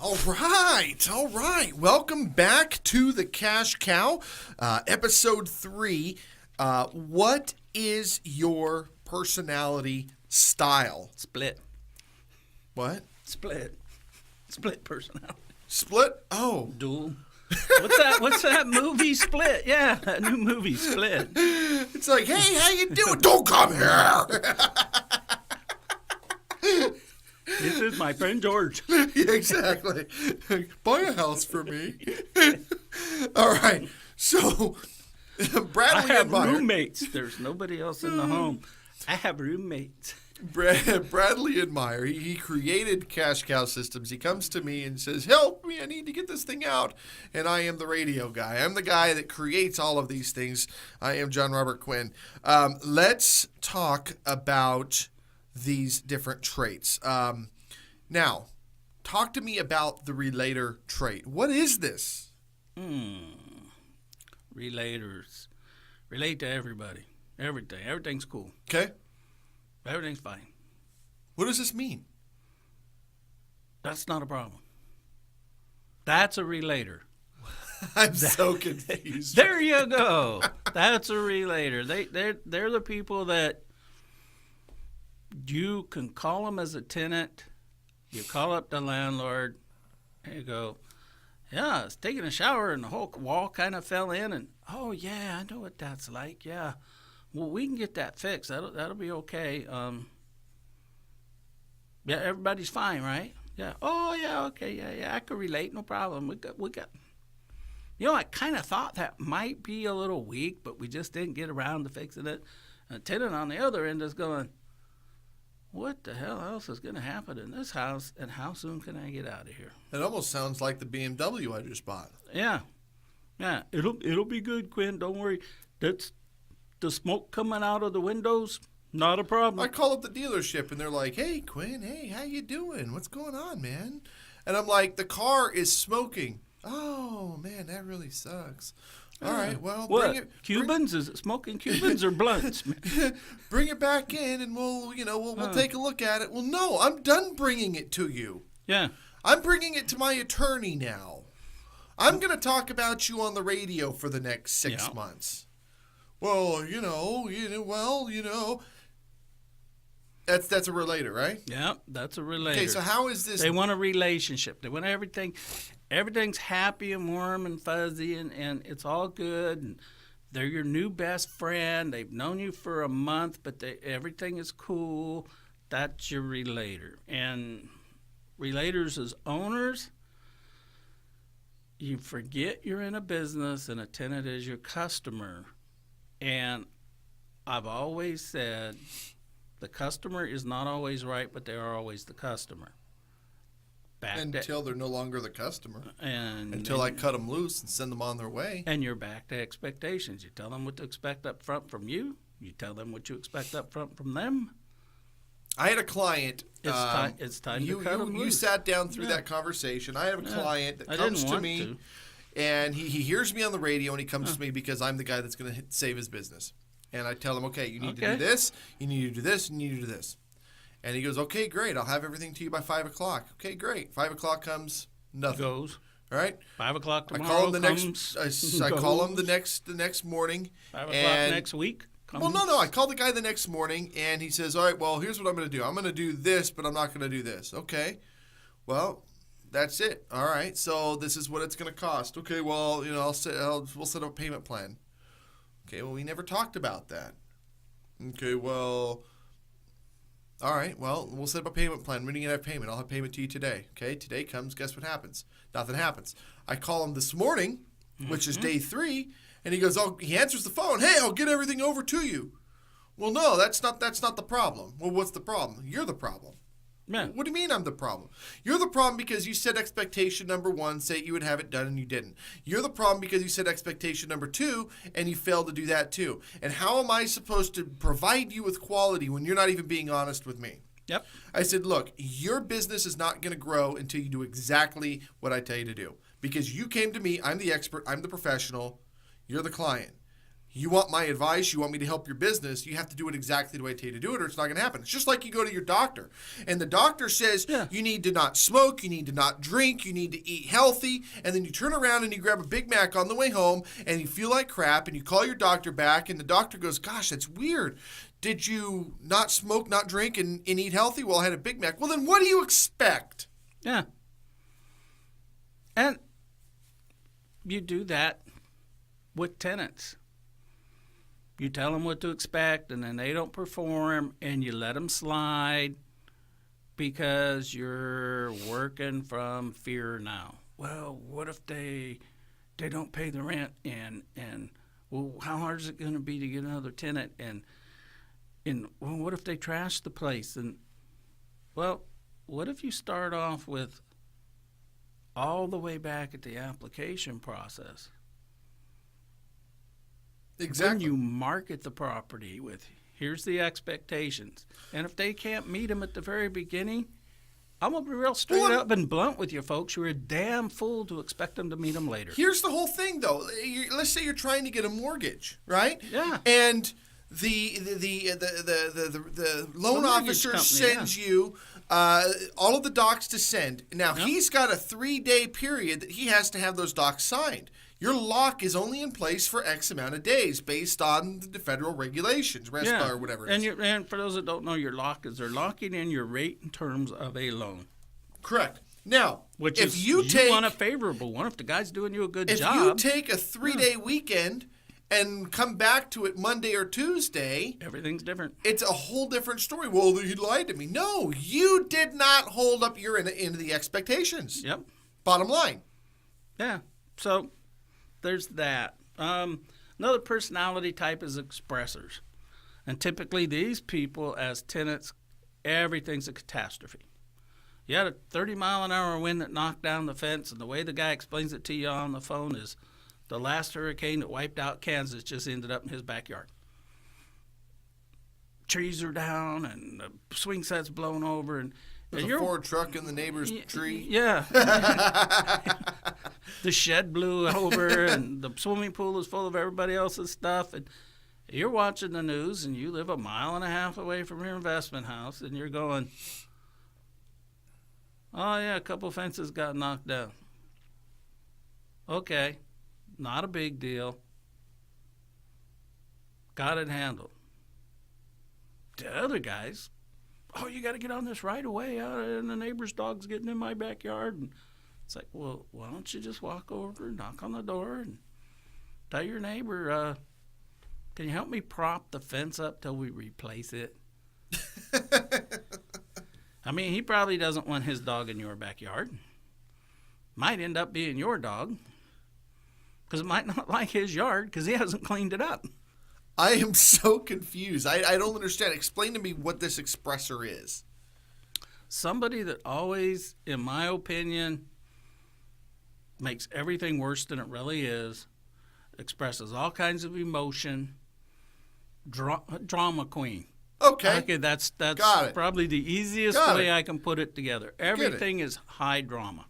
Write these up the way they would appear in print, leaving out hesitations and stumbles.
All right. Welcome back to the Cash Cow, episode 3. What is your personality style? Split. What? Split personality. Split? Oh. Dual. What's that movie, Split? Yeah, that new movie, Split. It's like, hey, how you doing? Don't come here. This is my friend George. Yeah, exactly. Buy a house for me. All right. So, Bradley I have and Meyer. roommates. There's nobody else in the home. I have roommates. Bradley and Meyer, he created Cash Cow Systems. He comes to me and says, help me, I need to get this thing out. And I am the radio guy. I'm the guy that creates all of these things. I am John Robert Quinn. Let's talk about these different traits. Now, talk to me about the relator trait. What is this? Relators. Relate to everybody. Everything. Everything's cool. Okay. Everything's fine. What does this mean? That's not a problem. That's a relator. I'm so confused. There you go. That's a relator. They're the people that you can call them as a tenant. You call up the landlord and you go, yeah, I was taking a shower and the whole wall kind of fell in, and oh yeah, I know what that's like. Yeah, well, we can get that fixed. That'll be okay. Yeah, everybody's fine, right? Yeah. Oh yeah, okay, yeah, I can relate, no problem. We got. You know, I kind of thought that might be a little weak, but we just didn't get around to fixing it. And a tenant on the other end is going, what the hell else is going to happen in this house, and how soon can I get out of here? It almost sounds like the BMW I just bought. Yeah, it'll be good, Quinn. Don't worry. That's the smoke coming out of the windows. Not a problem. I call up the dealership and they're like, "Hey, Quinn, hey, how you doing? What's going on, man?" And I'm like, "The car is smoking." Oh man, that really sucks. All right, well, what? Bring it. Cubans? Is it smoking Cubans or blunts? Bring it back in, and we'll take a look at it. Well, no, I'm done bringing it to you. Yeah. I'm bringing it to my attorney now. I'm going to talk about you on the radio for the next 6 months. Well, That's a relator, right? Yeah, that's a relator. Okay, so how is this? They want a relationship. They want everything's happy and warm and fuzzy, and it's all good. And they're your new best friend. They've known you for a month, but everything is cool. That's your relator. And relators as owners, you forget you're in a business and a tenant is your customer. And I've always said, the customer is not always right, but they are always the customer. Until they're no longer the customer. Until I cut them loose and send them on their way. And you're back to expectations. You tell them what to expect up front from you. You tell them what you expect up front from them. I had a client. It's time to cut them loose. You sat down through that conversation. I have a client that comes to me, and he hears me on the radio, and he comes to me because I'm the guy that's going to save his business. And I tell him, okay, you need to do this, you need to do this, and you need to do this. And he goes, okay, great, I'll have everything to you by 5 o'clock. Okay, great. 5 o'clock comes, nothing. Goes. All right? 5 o'clock tomorrow I call him the comes, I call him the next morning. 5 o'clock next week comes. Well, no, I call the guy the next morning, and he says, all right, well, here's what I'm going to do. I'm going to do this, but I'm not going to do this. Okay, well, that's it. All right, so this is what it's going to cost. Okay, well, we'll set up a payment plan. Okay, well, we never talked about that. Okay, well, all right, well, we'll set up a payment plan. When are you going to have payment? I'll have payment to you today. Okay, today comes, guess what happens? Nothing happens. I call him this morning, which is day 3, and he goes, he answers the phone. Hey, I'll get everything over to you. Well, no, that's not the problem. Well, what's the problem? You're the problem. Man. What do you mean I'm the problem? You're the problem because you set expectation number 1, say you would have it done and you didn't. You're the problem because you set expectation number 2 and you failed to do that too. And how am I supposed to provide you with quality when you're not even being honest with me? Yep. I said, look, your business is not going to grow until you do exactly what I tell you to do. Because you came to me, I'm the expert, I'm the professional, you're the client. you want my advice, you want me to help your business, you have to do it exactly the way I tell you to do it, or it's not going to happen. It's just like you go to your doctor, and the doctor says you need to not smoke, you need to not drink, you need to eat healthy, and then you turn around and you grab a Big Mac on the way home, and you feel like crap, and you call your doctor back, and the doctor goes, gosh, that's weird. Did you not smoke, not drink, and eat healthy? Well, I had a Big Mac. Well, then what do you expect? Yeah. And you do that with tenants. You tell them what to expect, and then they don't perform, and you let them slide because you're working from fear now. Well, what if they don't pay the rent, and well, how hard is it going to be to get another tenant, and well, what if they trash the place? And well, what if you start off with all the way back at the application process? Exactly. When you market the property with, here's the expectations. And if they can't meet them at the very beginning, I'm going to be real straight up and blunt with you folks. You're a damn fool to expect them to meet them later. Here's the whole thing, though. Let's say you're trying to get a mortgage, right? Yeah. And the loan officer sends you all of the docs to send. Now, he's got a 3-day period that he has to have those docs signed. Your lock is only in place for X amount of days based on the federal regulations, RESPA or whatever it is. And for those that don't know, your lock is they're locking in your rate in terms of a loan. Correct. Now, if you want a favorable one, if the guy's doing you a good job. If you take a 3-day weekend and come back to it Monday or Tuesday, everything's different. It's a whole different story. Well, he lied to me. No, you did not hold up your end of the expectations. Yep. Bottom line. Yeah. So there's that. Another personality type is expressors. And typically these people, as tenants, everything's a catastrophe. You had a 30-mile-an-hour wind that knocked down the fence, and the way the guy explains it to you on the phone is the last hurricane that wiped out Kansas just ended up in his backyard. Trees are down, and the swing set's blown over, and there's a Ford truck in the neighbor's tree. Yeah. The shed blew over, and the swimming pool is full of everybody else's stuff. And you're watching the news, and you live 1.5 miles away from your investment house, and you're going, oh, yeah, a couple fences got knocked down. Okay, not a big deal. Got it handled. The other guys, oh, you got to get on this right away, and the neighbor's dog's getting in my backyard. And it's like, well, why don't you just walk over and knock on the door and tell your neighbor, can you help me prop the fence up till we replace it? I mean, he probably doesn't want his dog in your backyard. Might end up being your dog because it might not like his yard because he hasn't cleaned it up. I am so confused. I don't understand. Explain to me what this expressor is. Somebody that always, in my opinion, makes everything worse than it really is, expresses all kinds of emotion, drama queen. Okay, that's probably the easiest way I can put it together. Everything is high drama.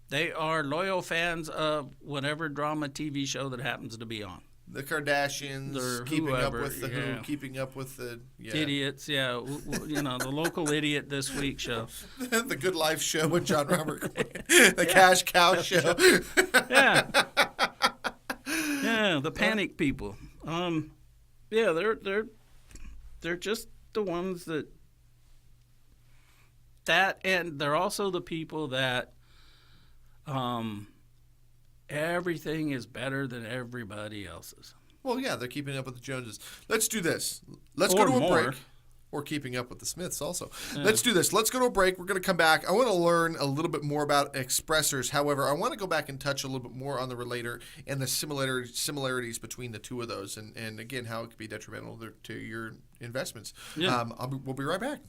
They are loyal fans of whatever drama TV show that happens to be on. The Kardashians, keeping up with the Who, keeping up with the idiots. Yeah, the local idiot this week show, the Good Life show with John Robert, the Cash Cow show. The panic people. They're just the ones that, and they're also the people that everything is better than everybody else's. Well, yeah, they're keeping up with the Joneses. Let's do this. Let's go to a break. Or keeping up with the Smiths also. Yeah. Let's do this. Let's go to a break. We're going to come back. I want to learn a little bit more about expressors. However, I want to go back and touch a little bit more on the relator and the similarities between the two of those. And again, how it could be detrimental to your investments. Yeah. We'll be right back.